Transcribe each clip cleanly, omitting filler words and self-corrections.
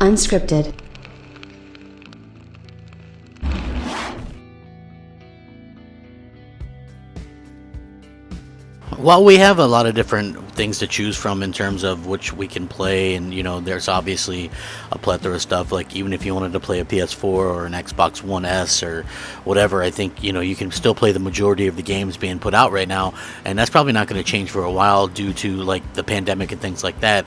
Unscripted. Well, we have a lot of different things to choose from in terms of which we can play, and there's obviously a plethora of stuff. Like even if you wanted to play a PS4 or an Xbox One S or whatever, I think you can still play the majority of the games being put out right now, and that's probably not going to change for a while due to like the pandemic and things like that.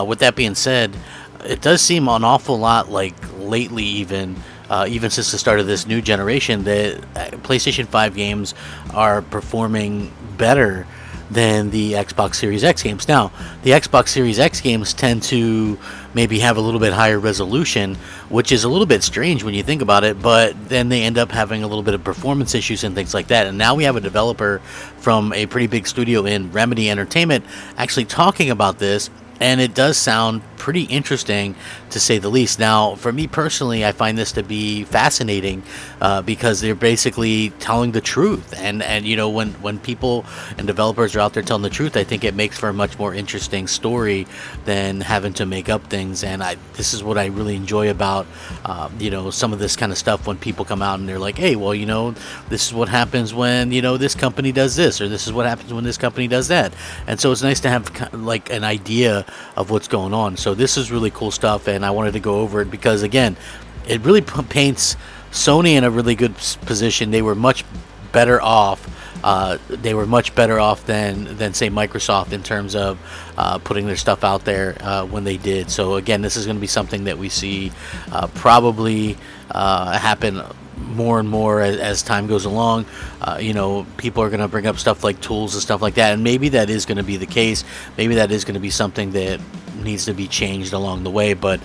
With that being said, it does seem an awful lot like lately, even since the start of this new generation, that PlayStation 5 games are performing better than the Xbox Series X games. Now, the Xbox Series X games tend to maybe have a little bit higher resolution, which is a little bit strange when you think about it, but then they end up having a little bit of performance issues and things like that. And now we have a developer from a pretty big studio in Remedy Entertainment actually talking about this, and it does sound pretty interesting to say the least. Now, for me personally, I find this to be fascinating because they're basically telling the truth. And when people and developers are out there telling the truth, I think it makes for a much more interesting story than having to make up things. And this is what I really enjoy about some of this kind of stuff, when people come out and they're like, hey, well, this is what happens when this company does this, or this is what happens when this company does that. And so it's nice to have like an idea of what's going on. So this is really cool stuff, and I wanted to go over it because, again, it really paints Sony in a really good position. They were much better off. They were much better off than say Microsoft in terms of putting their stuff out there when they did. So again, this is going to be something that we see probably happen more and more as time goes along. People are going to bring up stuff like tools and stuff like that, and maybe that is going to be the case. Maybe that is going to be something that needs to be changed along the way, but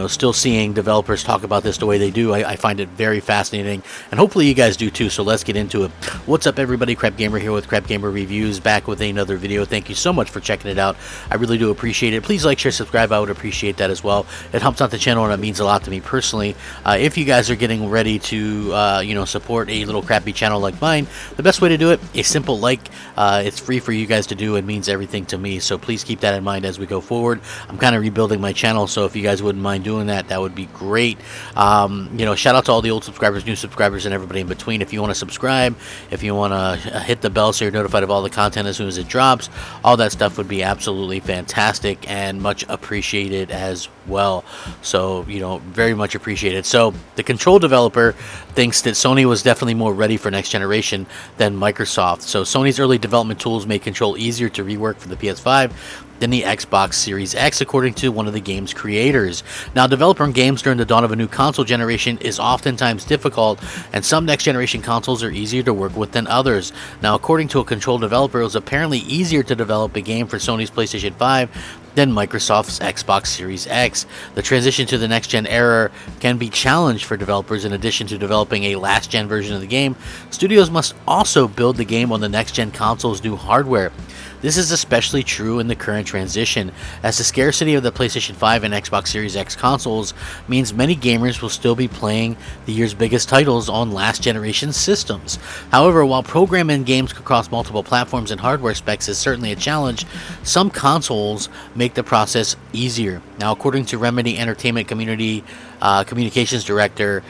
still seeing developers talk about this the way they do, I find it very fascinating, and hopefully you guys do too. So let's get into it. What's up, everybody? Crapgamer here with Crapgamer Reviews, back with another video. Thank you so much for checking it out. I really do appreciate it. Please like, share, subscribe. I would appreciate that as well. It helps out the channel, and it means a lot to me personally. If you guys are getting ready to support a little crappy channel like mine, the best way to do it, a simple like. It's free for you guys to do. It means everything to me, so please keep that in mind as we go forward. I'm kind of rebuilding my channel, so if you guys wouldn't mind doing that, that would be great. Shout out to all the old subscribers, new subscribers, and everybody in between. If you want to subscribe, if you want to hit the bell so you're notified of all the content as soon as it drops, all that stuff would be absolutely fantastic and much appreciated as well. So, very much appreciated. So, the Control developer thinks that Sony was definitely more ready for next generation than Microsoft. So, Sony's early development tools made Control easier to rework for the PS5 than the Xbox Series X, according to one of the game's creators. Now, developing games during the dawn of a new console generation is oftentimes difficult, and some next-generation consoles are easier to work with than others. Now, according to a Control developer, it was apparently easier to develop a game for Sony's PlayStation 5 than Microsoft's Xbox Series X. The transition to the next-gen era can be challenged for developers. In addition to developing a last-gen version of the game, studios must also build the game on the next-gen console's new hardware. This is especially true in the current transition, as the scarcity of the PlayStation 5 and Xbox Series X consoles means many gamers will still be playing the year's biggest titles on last-generation systems. However, while programming games across multiple platforms and hardware specs is certainly a challenge, some consoles make the process easier. Now, according to Remedy Entertainment Communications Director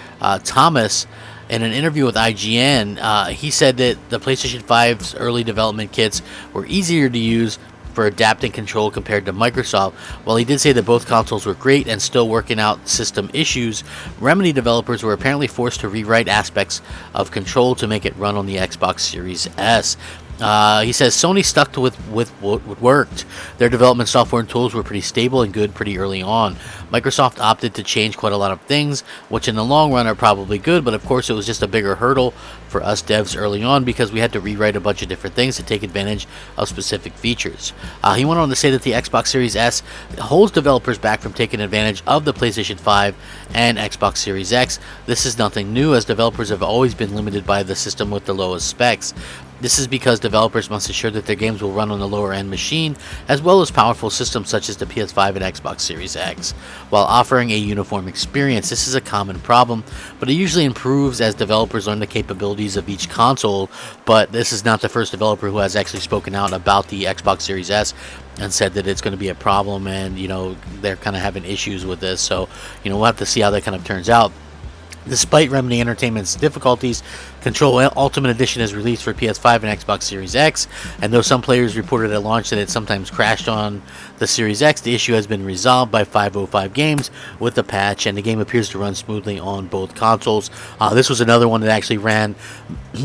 Thomas, in an interview with IGN, he said that the PlayStation 5's early development kits were easier to use for adapting Control compared to Microsoft. While he did say that both consoles were great and still working out system issues, Remedy developers were apparently forced to rewrite aspects of Control to make it run on the Xbox Series S. He says Sony stuck with what worked. Their development software and tools were pretty stable and good pretty early on. Microsoft opted to change quite a lot of things, which in the long run are probably good, but of course it was just a bigger hurdle for us devs early on because we had to rewrite a bunch of different things to take advantage of specific features. He went on to say that the Xbox Series S holds developers back from taking advantage of the PlayStation 5 and Xbox Series X. This is nothing new, as developers have always been limited by the system with the lowest specs. This is because developers must ensure that their games will run on a lower end machine, as well as powerful systems such as the PS5 and Xbox Series X, while offering a uniform experience. This is a common problem, but it usually improves as developers learn the capabilities of each console. But this is not the first developer who has actually spoken out about the Xbox Series S and said that it's going to be a problem, and they're kind of having issues with this. So we'll have to see how that kind of turns out. Despite Remedy Entertainment's difficulties, Control Ultimate Edition is released for PS5 and Xbox Series X, and though some players reported at launch that it sometimes crashed on the Series X, the issue has been resolved by 505 Games with the patch, and the game appears to run smoothly on both consoles. This was another one that actually ran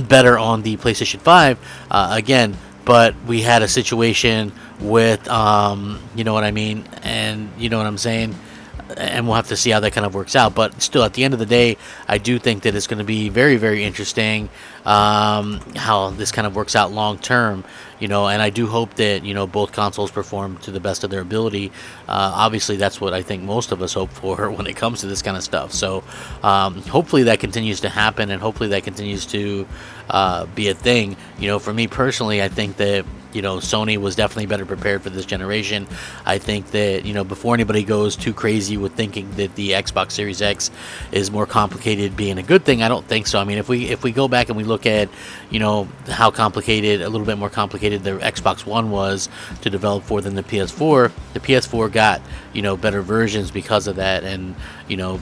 better on the PlayStation 5, again, but we had a situation with, you know what I mean, and you know what I'm saying, and we'll have to see how that kind of works out. But still, at the end of the day, I do think that it's going to be very, very interesting how this kind of works out long term. And I do hope that both consoles perform to the best of their ability. Obviously, that's what I think most of us hope for when it comes to this kind of stuff. So hopefully that continues to happen, and hopefully that continues to be a thing. For me personally, I think that Sony was definitely better prepared for this generation. I think that before anybody goes too crazy with thinking that the Xbox Series X is more complicated being a good thing, I don't think so. I mean, if we go back and we look at how complicated, a little bit more complicated the Xbox One was to develop for than the PS4. The PS4 got better versions because of that, and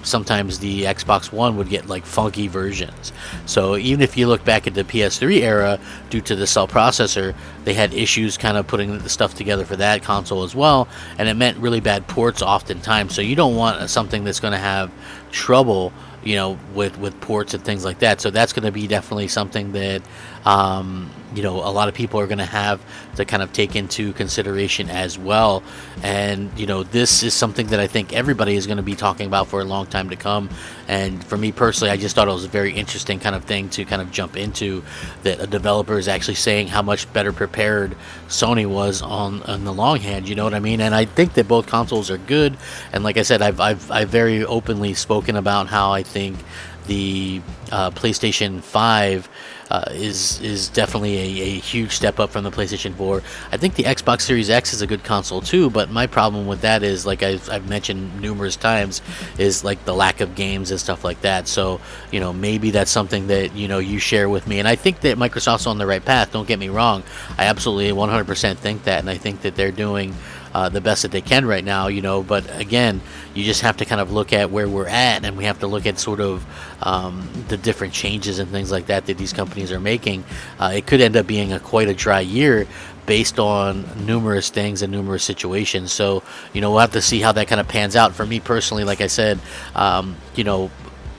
sometimes the Xbox One would get like funky versions. So even if you look back at the PS3 era, due to the cell processor, they had issues kind of putting the stuff together for that console as well, and it meant really bad ports oftentimes. So you don't want something that's going to have trouble with ports and things like that. So that's going to be definitely something that a lot of people are going to have to kind of take into consideration as well. And this is something that I think everybody is going to be talking about for a long time to come. And for me personally, I just thought it was a very interesting kind of thing to kind of jump into, that a developer is actually saying how much better prepared Sony was on the long hand. You know what I mean? And I think that both consoles are good. And like I said, I've very openly spoken about how I think the PlayStation 5 is definitely a huge step up from the PlayStation 4. I think the Xbox Series X is a good console too, but my problem with that is, like I've mentioned numerous times, is like the lack of games and stuff like that. So maybe that's something that you share with me, and I think that Microsoft's on the right path. Don't get me wrong, I absolutely 100% think that, and I think that they're doing the best that they can right now, but again, you just have to kind of look at where we're at, and we have to look at sort of the different changes and things like that these companies are making. It could end up being quite a dry year based on numerous things and numerous situations. So we'll have to see how that kind of pans out. For me personally, like I said,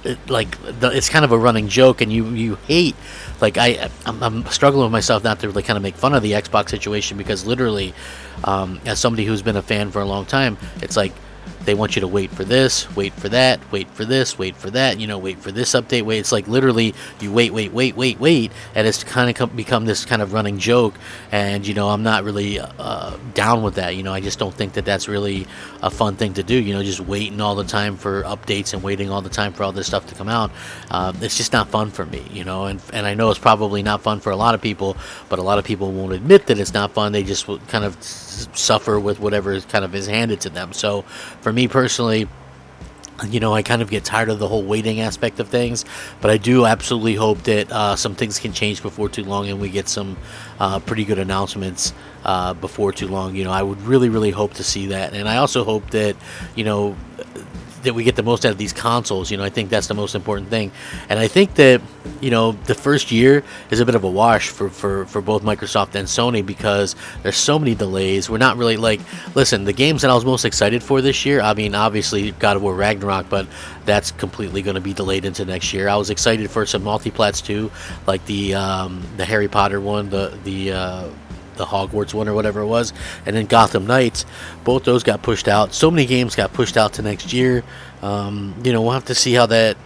it's kind of a running joke, and you hate, like I'm struggling with myself not to really kind of make fun of the Xbox situation, because literally, as somebody who's been a fan for a long time, it's like they want you to wait for this, wait for that, wait for this, wait for that, wait for this update, wait. It's like literally you wait, and it's kind of become this kind of running joke, and I'm not really down with that. I just don't think that that's really a fun thing to do. Just waiting all the time for updates and waiting all the time for all this stuff to come out. It's just not fun for me, and I know it's probably not fun for a lot of people, but a lot of people won't admit that it's not fun. They just kind of suffer with whatever kind of is handed to them. So for me personally, I kind of get tired of the whole waiting aspect of things, but I do absolutely hope that some things can change before too long, and we get some pretty good announcements before too long. I would really, really hope to see that, and I also hope that that we get the most out of these consoles. I think that's the most important thing, and I think that the first year is a bit of a wash for both Microsoft and Sony, because there's so many delays. We're not really listen, the games that I was most excited for this year, I mean, obviously God of War Ragnarok, but that's completely going to be delayed into next year. I was excited for some multiplats too, like the Harry Potter one, the Hogwarts one or whatever it was, and then Gotham Knights. Both those got pushed out. So many games got pushed out to next year. We'll have to see how that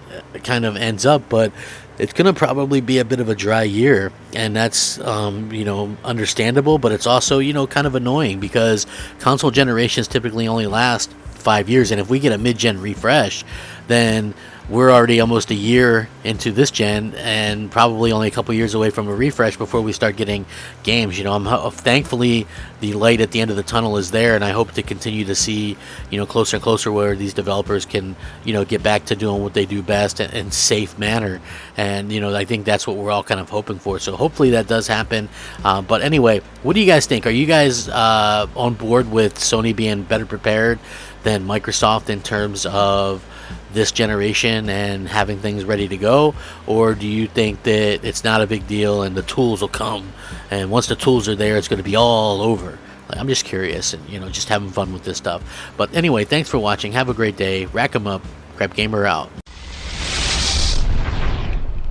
kind of ends up, but it's going to probably be a bit of a dry year, and that's understandable, but it's also kind of annoying, because console generations typically only last 5 years, and if we get a mid-gen refresh, then we're already almost a year into this gen and probably only a couple years away from a refresh before we start getting games. You know, thankfully the light at the end of the tunnel is there, and I hope to continue to see, you know, closer and closer where these developers can, you know, get back to doing what they do best in safe manner. And you know, I think that's what we're all kind of hoping for. So hopefully that does happen. But anyway, what do you guys think? Are you guys on board with Sony being better prepared than Microsoft in terms of this generation and having things ready to go, or do you think that it's not a big deal and the tools will come, and once the tools are there, it's going to be all over? I'm just curious, and you know, just having fun with this stuff. But anyway, thanks for watching. Have a great day. Rack 'em up. Crapgamer out.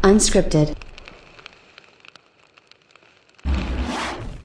Unscripted.